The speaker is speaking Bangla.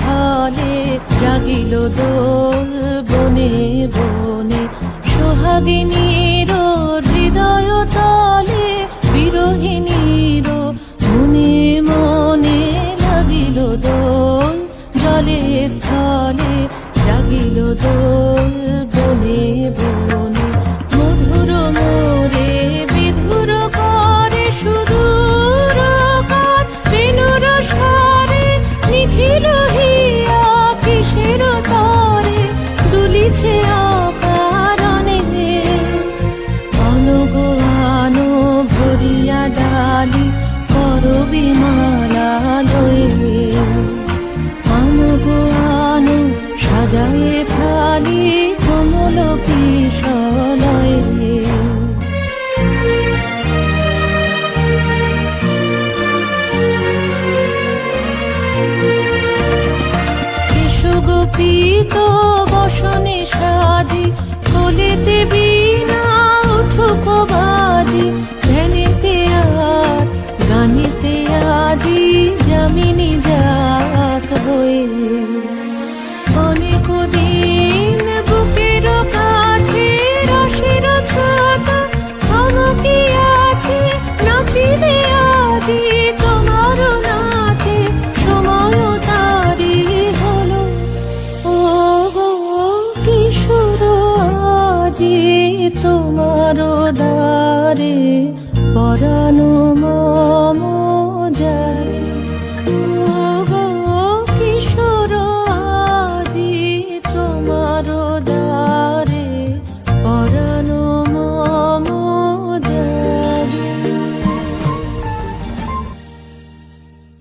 স্থলে জাগিল দোল বনে বনে, সোহাগিনীর হৃদয় তলে বিরহিণীর মনে মনে লাগিল দোল। জলে স্থলে জাগিল দোল বনে বনে, মধুর মোরে বিধুর করে সুদূর কার বেণুর স্বরে, নিখিল হিয়া কিসের তরে দুলিছে অকারণে। অনগো আনো ভরিয়া ডালি করবি মালা লয়ে, আনগো আনো সাজায়ে থালি কমল কিশলয়ে। গোপীত বসনে সাজি কোলেতে বীণা উঠুক বাজি, ধ্যানেতে আর গানেতে আজি যামিনী যাক হয়ে। অনেক দিন বুকের কাছে রসের ছাতা থমকিয়াছে, নাচিলে আজি তোমার নাচে সময় তারি হলো। ও গো কিশোর আজি তোমার দ্বারে পরানো